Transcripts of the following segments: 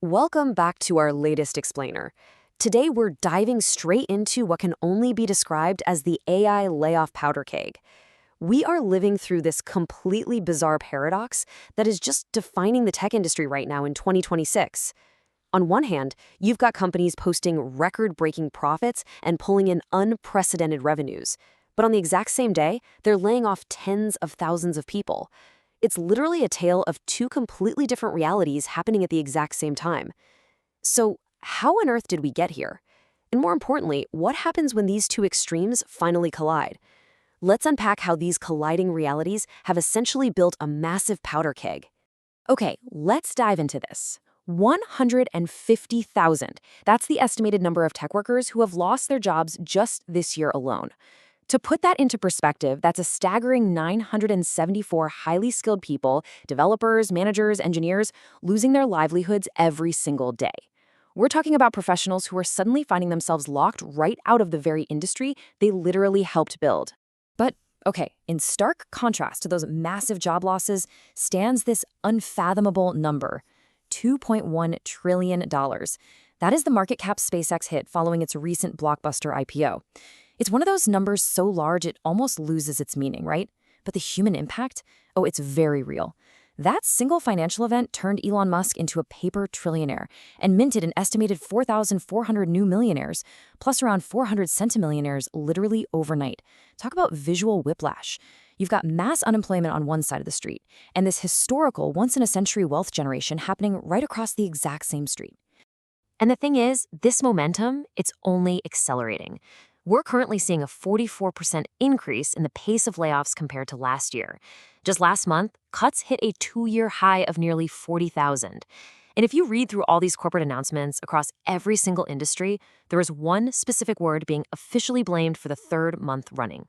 Welcome back to our latest explainer. Today we're diving straight into what can only be described as the AI Layoff Powder Keg. We are living through this completely bizarre paradox that is just defining the tech industry right now in 2026. On one hand, you've got companies posting record-breaking profits and pulling in unprecedented revenues. But on the exact same day, they're laying off tens of thousands of people. It's literally a tale of two completely different realities happening at the exact same time. So, how on earth did we get here? And more importantly, what happens when these two extremes finally collide? Let's unpack how these colliding realities have essentially built a massive powder keg. Okay, let's dive into this. 150,000. That's the estimated number of tech workers who have lost their jobs just this year alone. To put that into perspective, that's a staggering 974 highly skilled people, developers, managers, engineers, losing their livelihoods every single day. We're talking about professionals who are suddenly finding themselves locked right out of the very industry they literally helped build. But, okay, in stark contrast to those massive job losses stands this unfathomable number, $2.1 trillion. That is the market cap SpaceX hit following its recent blockbuster IPO. It's one of those numbers so large it almost loses its meaning, right? But the human impact? Oh, it's very real. That single financial event turned Elon Musk into a paper trillionaire and minted an estimated 4,400 new millionaires, plus around 400 centimillionaires literally overnight. Talk about visual whiplash. You've got mass unemployment on one side of the street, and this historical once-in-a-century wealth generation happening right across the exact same street. And the thing is, this momentum, it's only accelerating. We're currently seeing a 44% increase in the pace of layoffs compared to last year. Just last month, cuts hit a two-year high of nearly 40,000. And if you read through all these corporate announcements across every single industry, there is one specific word being officially blamed for the third month running: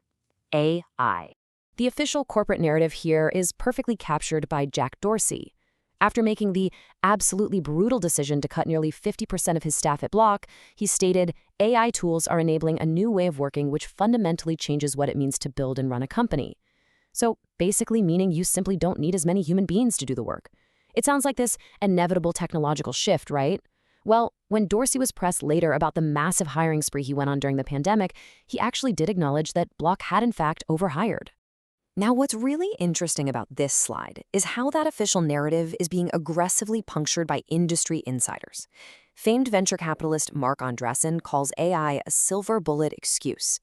AI. The official corporate narrative here is perfectly captured by Jack Dorsey. After making the absolutely brutal decision to cut nearly 50% of his staff at Block, he stated, AI tools are enabling a new way of working which fundamentally changes what it means to build and run a company. So basically meaning you simply don't need as many human beings to do the work. It sounds like this inevitable technological shift, right? Well, when Dorsey was pressed later about the massive hiring spree he went on during the pandemic, he actually did acknowledge that Block had in fact overhired. Now, what's really interesting about this slide is how that official narrative is being aggressively punctured by industry insiders. Famed venture capitalist Mark Andreessen calls AI a silver bullet excuse.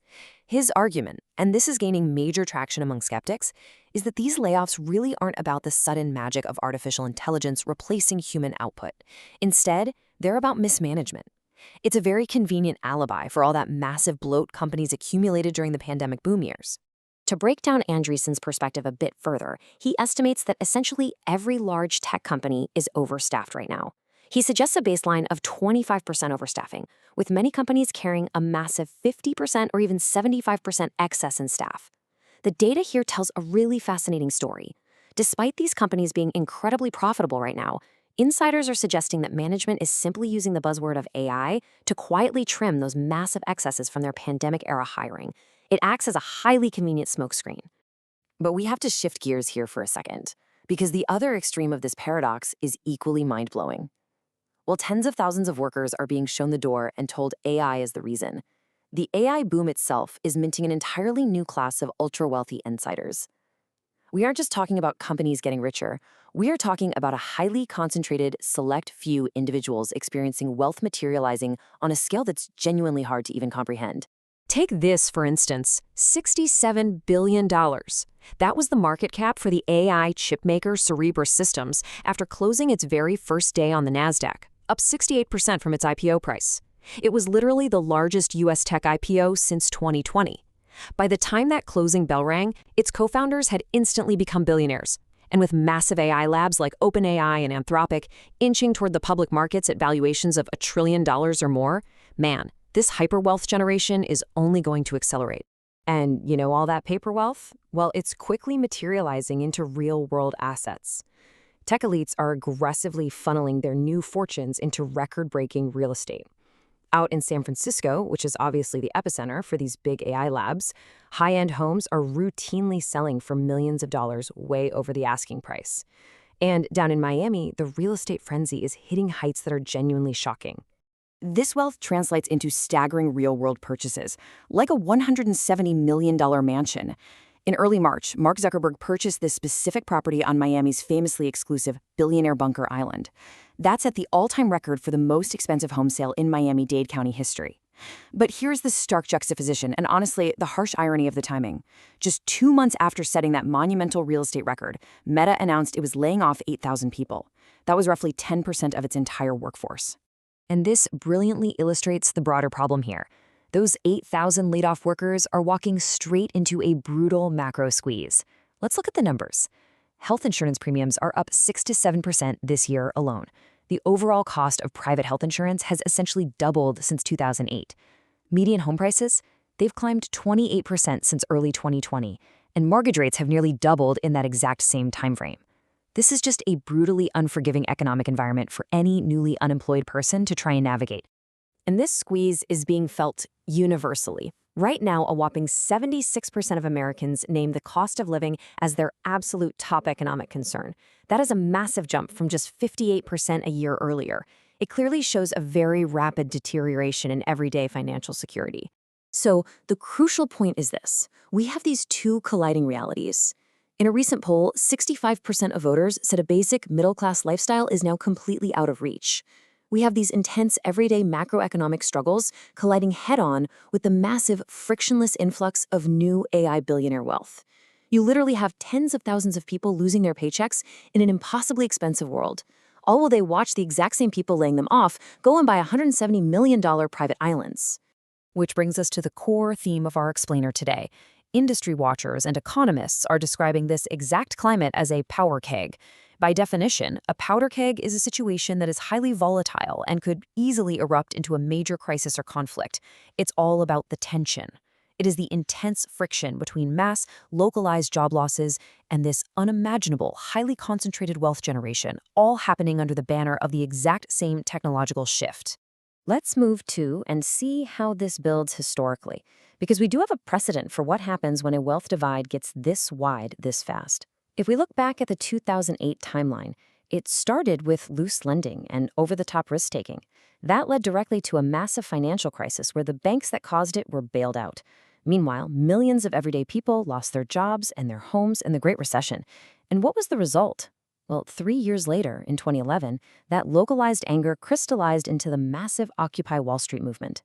His argument, and this is gaining major traction among skeptics, is that these layoffs really aren't about the sudden magic of artificial intelligence replacing human output. Instead, they're about mismanagement. It's a very convenient alibi for all that massive bloat companies accumulated during the pandemic boom years. To break down Andreessen's perspective a bit further, he estimates that essentially every large tech company is overstaffed right now. He suggests a baseline of 25% overstaffing, with many companies carrying a massive 50% or even 75% excess in staff. The data here tells a really fascinating story. Despite these companies being incredibly profitable right now, insiders are suggesting that management is simply using the buzzword of AI to quietly trim those massive excesses from their pandemic-era hiring. It acts as a highly convenient smokescreen. But we have to shift gears here for a second, because the other extreme of this paradox is equally mind-blowing. While tens of thousands of workers are being shown the door and told AI is the reason, the AI boom itself is minting an entirely new class of ultra-wealthy insiders. We aren't just talking about companies getting richer. We are talking about a highly concentrated, select few individuals experiencing wealth materializing on a scale that's genuinely hard to even comprehend. Take this, for instance, $67 billion. That was the market cap for the AI chipmaker Cerebras Systems after closing its very first day on the NASDAQ, up 68% from its IPO price. It was literally the largest U.S. tech IPO since 2020. By the time that closing bell rang, its co-founders had instantly become billionaires. And with massive AI labs like OpenAI and Anthropic inching toward the public markets at valuations of $1 trillion or more, man, this hyper-wealth generation is only going to accelerate. And you know all that paper wealth? Well, it's quickly materializing into real-world assets. Tech elites are aggressively funneling their new fortunes into record-breaking real estate. Out in San Francisco, which is obviously the epicenter for these big AI labs, high-end homes are routinely selling for millions of dollars way over the asking price. And down in Miami, the real estate frenzy is hitting heights that are genuinely shocking. This wealth translates into staggering real-world purchases, like a $170 million mansion. In early March, Mark Zuckerberg purchased this specific property on Miami's famously exclusive Billionaire Bunker Island. That's at the all-time record for the most expensive home sale in Miami-Dade County history. But here's the stark juxtaposition, and honestly, the harsh irony of the timing. Just 2 months after setting that monumental real estate record, Meta announced it was laying off 8,000 people. That was roughly 10% of its entire workforce. And this brilliantly illustrates the broader problem here. Those 8,000 laid-off workers are walking straight into a brutal macro squeeze. Let's look at the numbers. Health insurance premiums are up 6 to 7% this year alone. The overall cost of private health insurance has essentially doubled since 2008. Median home prices? They've climbed 28% since early 2020, and mortgage rates have nearly doubled in that exact same timeframe. This is just a brutally unforgiving economic environment for any newly unemployed person to try and navigate. And this squeeze is being felt universally. Right now, a whopping 76% of Americans name the cost of living as their absolute top economic concern. That is a massive jump from just 58% a year earlier. It clearly shows a very rapid deterioration in everyday financial security. So, the crucial point is this. We have these two colliding realities. In a recent poll, 65% of voters said a basic middle-class lifestyle is now completely out of reach. We have these intense everyday macroeconomic struggles colliding head-on with the massive frictionless influx of new AI billionaire wealth. You literally have tens of thousands of people losing their paychecks in an impossibly expensive world, all while they watch the exact same people laying them off go and buy $170 million private islands. Which brings us to the core theme of our explainer today. Industry watchers and economists are describing this exact climate as a powder keg. By definition, a powder keg is a situation that is highly volatile and could easily erupt into a major crisis or conflict. It's all about the tension. It is the intense friction between mass, localized job losses and this unimaginable, highly concentrated wealth generation, all happening under the banner of the exact same technological shift. Let's move to and see how this builds historically, because we do have a precedent for what happens when a wealth divide gets this wide this fast. If we look back at the 2008 timeline, it started with loose lending and over-the-top risk-taking. That led directly to a massive financial crisis where the banks that caused it were bailed out. Meanwhile, millions of everyday people lost their jobs and their homes in the Great Recession. And what was the result? Well, 3 years later, in 2011, that localized anger crystallized into the massive Occupy Wall Street movement.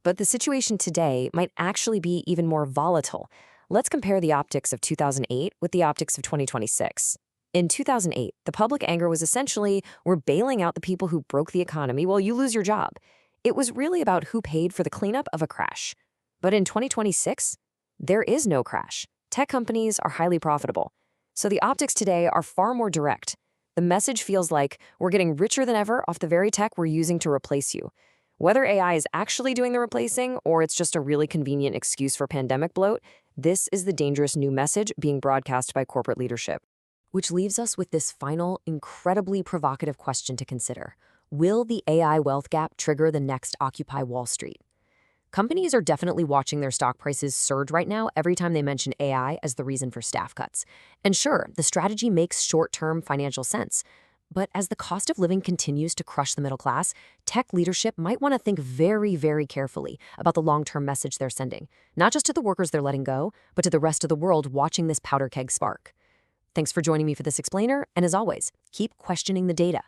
But the situation today might actually be even more volatile. Let's compare the optics of 2008 with the optics of 2026. In 2008, the public anger was essentially, we're bailing out the people who broke the economy while you lose your job. It was really about who paid for the cleanup of a crash. But in 2026, there is no crash. Tech companies are highly profitable. So the optics today are far more direct. The message feels like we're getting richer than ever off the very tech we're using to replace you. Whether AI is actually doing the replacing or it's just a really convenient excuse for pandemic bloat, this is the dangerous new message being broadcast by corporate leadership. Which leaves us with this final, incredibly provocative question to consider. Will the AI wealth gap trigger the next Occupy Wall Street? Companies are definitely watching their stock prices surge right now every time they mention AI as the reason for staff cuts. And sure, the strategy makes short-term financial sense. But as the cost of living continues to crush the middle class, tech leadership might want to think very, very carefully about the long-term message they're sending, not just to the workers they're letting go, but to the rest of the world watching this powder keg spark. Thanks for joining me for this explainer, and as always, keep questioning the data.